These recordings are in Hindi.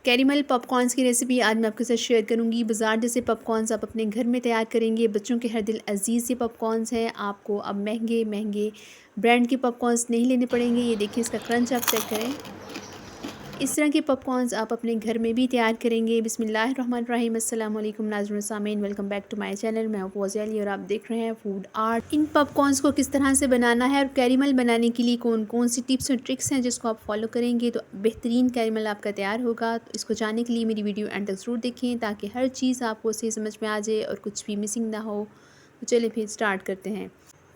कैरेमल पॉपकॉर्न्स की रेसिपी आज मैं आपके साथ शेयर करूंगी। बाज़ार जैसे पॉपकॉर्न्स आप अपने घर में तैयार करेंगे। बच्चों के हर दिल अजीज़ ये पॉपकॉर्न्स हैं। आपको अब महंगे महंगे ब्रांड के पॉपकॉर्न्स नहीं लेने पड़ेंगे। ये देखिए, इसका क्रंच आप चेक करें। इस तरह के पॉपकॉर्न्स आप अपने घर में भी तैयार करेंगे। बिस्मिल्लाहिर्रहमानिर्रहीम। अस्सलाम वालेकुम नाज़रीन सामीन, welcome back to my channel. मैं हूं फौज़िया अली और आप देख रहे हैं फूड आर्ट। इन पॉपकॉर्न्स को किस तरह से बनाना है और कैरेमल बनाने के लिए कौन कौन सी टिप्स और ट्रिक्स हैं जिसको आप फॉलो करेंगे तो बेहतरीन कैरेमल आपका तैयार होगा। तो इसको जानने के लिए मेरी वीडियो एंड तक ज़रूर देखें ताकि हर चीज़ आपको सही समझ में आ जाए और कुछ भी मिसिंग ना हो। तो चलिए फिर स्टार्ट करते हैं।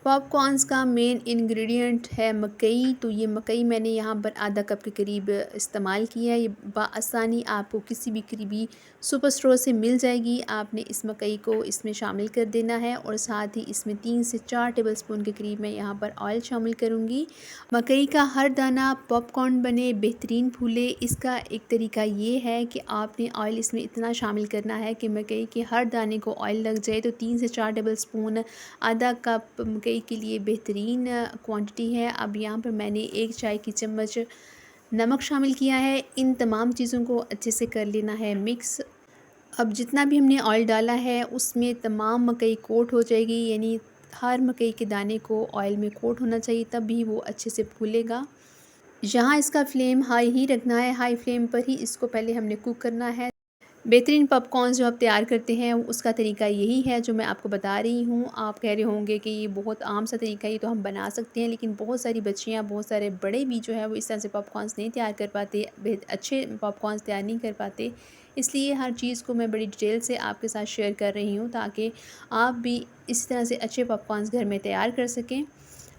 पॉपकॉर्न्स का मेन इंग्रेडिएंट है मकई। तो ये मकई मैंने यहाँ पर आधा कप के करीब इस्तेमाल किया है। ये बआसानी आपको किसी भी करीबी सुपर स्टोर से मिल जाएगी। आपने इस मकई को इसमें शामिल कर देना है और साथ ही इसमें 3 से 4 टेबलस्पून के करीब मैं यहाँ पर ऑयल शामिल करूँगी। मकई का हर दाना पॉपकॉर्न बने, बेहतरीन फूले, इसका एक तरीका ये है कि आपने ऑयल इसमें इतना शामिल करना है कि मकई के हर दाने को ऑयल लग जाए। तो 3 से 4 टेबलस्पून आधा कप मकई के लिए बेहतरीन क्वांटिटी है। अब यहाँ पर मैंने 1 चाय की चम्मच नमक शामिल किया है। इन तमाम चीज़ों को अच्छे से कर लेना है मिक्स। अब जितना भी हमने ऑयल डाला है उसमें तमाम मकई कोट हो जाएगी, यानी हर मकई के दाने को ऑयल में कोट होना चाहिए, तब भी वो अच्छे से फूलेगा। यहाँ इसका फ्लेम हाई ही रखना है, हाई फ्लेम पर ही इसको पहले हमने कुक करना है। बेहतरीन पॉपकॉर्न्स जो आप तैयार करते हैं उसका तरीका यही है जो मैं आपको बता रही हूँ। आप कह रहे होंगे कि ये बहुत आम सा तरीका है, ये तो हम बना सकते हैं, लेकिन बहुत सारी बच्चियाँ, बहुत सारे बड़े भी जो है वो इस तरह से पॉपकॉर्न्स नहीं तैयार कर पाते, अच्छे पॉपकॉर्न्स तैयार नहीं कर पाते। इसलिए हर चीज़ को मैं बड़ी डिटेल से आपके साथ शेयर कर रही हूँ ताकि आप भी इस तरह से अच्छे पॉपकॉर्न्स घर में तैयार कर सकें।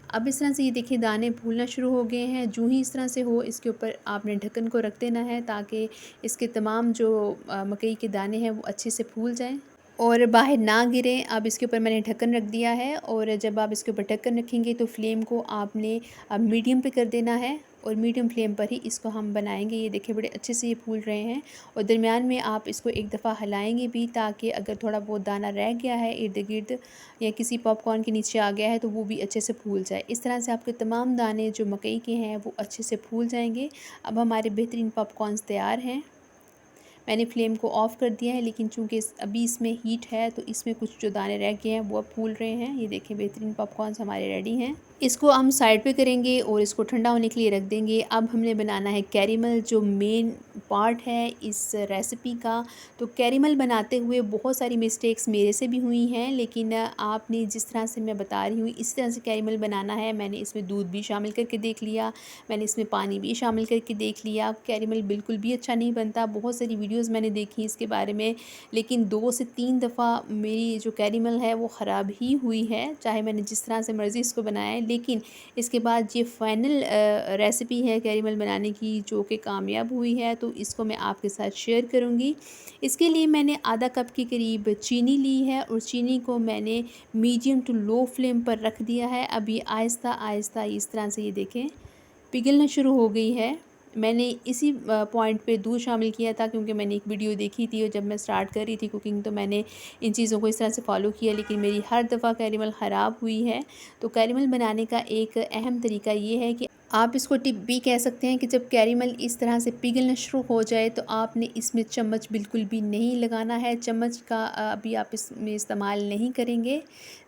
अब इस तरह से ये देखिए दाने फूलना शुरू हो गए हैं। जूँ ही इस तरह से हो, इसके ऊपर आपने ढक्कन को रख देना है ताकि इसके तमाम जो मकई के दाने हैं वो अच्छे से फूल जाएं और बाहर ना गिरें। अब इसके ऊपर मैंने ढक्कन रख दिया है और जब आप इसके ऊपर ढक्कन रखेंगे तो फ्लेम को आपने अब मीडियम पे कर देना है और मीडियम फ्लेम पर ही इसको हम बनाएंगे। ये देखिए बड़े अच्छे से ये फूल रहे हैं और दरमियान में आप इसको एक दफ़ा हिलाएंगे भी ताकि अगर थोड़ा बहुत दाना रह गया है इर्द गिर्द या किसी पॉपकॉर्न के नीचे आ गया है तो वो भी अच्छे से फूल जाए। इस तरह से आपके तमाम दाने जो मकई के हैं वो अच्छे से फूल जाएंगे। अब हमारे बेहतरीन पॉपकॉर्न्स तैयार हैं। मैंने फ्लेम को ऑफ़ कर दिया है, लेकिन चूँकि अभी इसमें हीट है तो इसमें कुछ जो दाने रह गए हैं वो अब फूल रहे हैं। ये देखें बेहतरीन पॉपकॉर्न्स हमारे रेडी हैं। इसको हम साइड पे करेंगे और इसको ठंडा होने के लिए रख देंगे। अब हमने बनाना है कैरेमल, जो मेन पार्ट है इस रेसिपी का। तो कैरेमल बनाते हुए बहुत सारी मिस्टेक्स मेरे से भी हुई हैं, लेकिन आपने जिस तरह से मैं बता रही हूँ इस तरह से कैरेमल बनाना है। मैंने इसमें दूध भी शामिल करके देख लिया, मैंने इसमें पानी भी शामिल करके देख लिया। कैरेमल बिल्कुल भी अच्छा नहीं बनता। बहुत सारी वीडियोस मैंने देखी इसके बारे में, लेकिन 2 से 3 दफ़ा मेरी जो कैरेमल है वो ख़राब ही हुई है, चाहे मैंने जिस तरह से मर्ज़ी इसको बनाया है। लेकिन इसके बाद ये फ़ाइनल रेसिपी है कैरेमल बनाने की जो कि कामयाब हुई है, तो इसको मैं आपके साथ शेयर करूँगी। इसके लिए मैंने आधा कप के करीब चीनी ली है और चीनी को मैंने मीडियम टू लो फ्लेम पर रख दिया है। अब ये आहिस्ता आहिस्ता इस तरह से ये देखें पिघलना शुरू हो गई है। मैंने इसी पॉइंट पे दूध शामिल किया था क्योंकि मैंने एक वीडियो देखी थी और जब मैं स्टार्ट कर रही थी कुकिंग तो मैंने इन चीज़ों को इस तरह से फॉलो किया, लेकिन मेरी हर दफ़ा कैरेमल ख़राब हुई है। तो कैरेमल बनाने का एक अहम तरीका ये है कि आप इसको टिप भी कह सकते हैं कि जब कैरेमल इस तरह से पिघलना शुरू हो जाए तो आपने इसमें चम्मच बिल्कुल भी नहीं लगाना है। चम्मच का अभी आप इसमें इस्तेमाल नहीं करेंगे।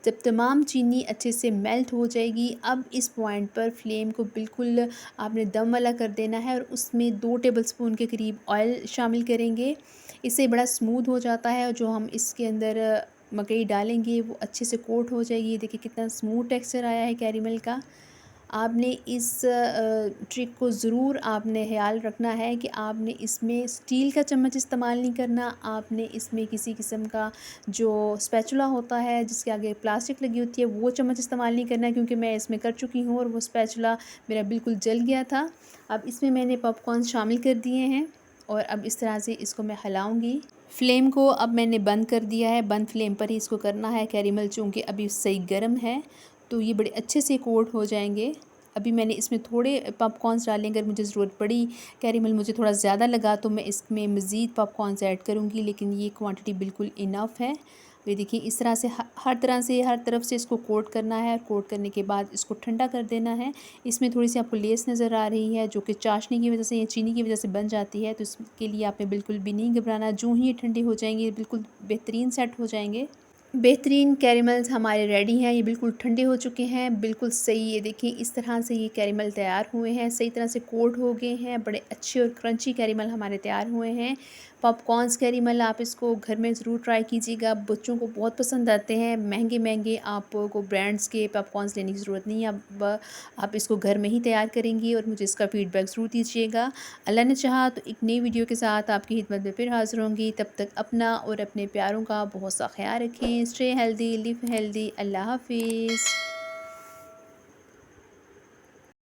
जब तमाम चीनी अच्छे से मेल्ट हो जाएगी, अब इस पॉइंट पर फ्लेम को बिल्कुल आपने दम वाला कर देना है और उसमें 2 टेबलस्पून के करीब ऑयल शामिल करेंगे। इससे बड़ा स्मूथ हो जाता है और जो हम इसके अंदर मकई डालेंगे वो अच्छे से कोट हो जाएगी। देखिए कितना स्मूथ टेक्सचर आया है कैरेमल का। आपने इस ट्रिक को ज़रूर आपने ख़याल रखना है कि आपने इसमें स्टील का चम्मच इस्तेमाल नहीं करना। आपने इसमें किसी किस्म का जो स्पैचुला होता है जिसके आगे प्लास्टिक लगी होती है वो चम्मच इस्तेमाल नहीं करना है, क्योंकि मैं इसमें कर चुकी हूँ और वो स्पैचुला मेरा बिल्कुल जल गया था। अब इसमें मैंने पॉपकॉर्न शामिल कर दिए हैं और अब इस तरह से इसको मैं हिलाऊँगी। फ्लेम को अब मैंने बंद कर दिया है, बंद फ्लेम पर ही इसको करना है। कैरेमल चूँकि अभी सही गर्म है तो ये बड़े अच्छे से कोट हो जाएंगे। अभी मैंने इसमें थोड़े पॉपकॉर्न्स डाले, अगर मुझे ज़रूरत पड़ी कैरेमल मुझे थोड़ा ज़्यादा लगा तो मैं इसमें मज़ीद पॉपकॉर्न्स ऐड करूँगी, लेकिन ये क्वांटिटी बिल्कुल इनफ है। ये देखिए इस तरह से हर तरह से हर तरफ से इसको कोट करना है। कोट करने के बाद इसको ठंडा कर देना है। इसमें थोड़ी-सी आपको लेस नज़र आ रही है जो कि चाशनी की वज़ह से या चीनी की वज़ह से बन जाती है, तो इसके लिए आपने बिल्कुल भी नहीं घबराना। जो ही ये ठंडे हो जाएँगे, ये बिल्कुल बेहतरीन सेट हो जाएँगे। बेहतरीन कैरेमल्स हमारे रेडी हैं, ये बिल्कुल ठंडे हो चुके हैं, बिल्कुल सही। ये देखिए इस तरह से ये कैरेमल तैयार हुए हैं, सही तरह से कोट हो गए हैं, बड़े अच्छे और क्रंची कैरेमल हमारे तैयार हुए हैं। पॉपकॉर्न्स कैरेमल आप इसको घर में ज़रूर ट्राई कीजिएगा, बच्चों को बहुत पसंद आते हैं। महँगे-महँगे आपको ब्रांड्स के पॉपकॉर्न्स लेने की ज़रूरत नहीं है, आप इसको घर में ही तैयार करेंगी और मुझे इसका फ़ीडबैक ज़रूर दीजिएगा। अल्लाह ने चाहा तो एक नई वीडियो के साथ आपकी खिदमत में फिर हाज़िर होंगी। तब तक अपना और अपने प्यारों का बहुत सा ख़्याल रखें। Stay healthy, live healthy. अल्लाह हाफ़िज़।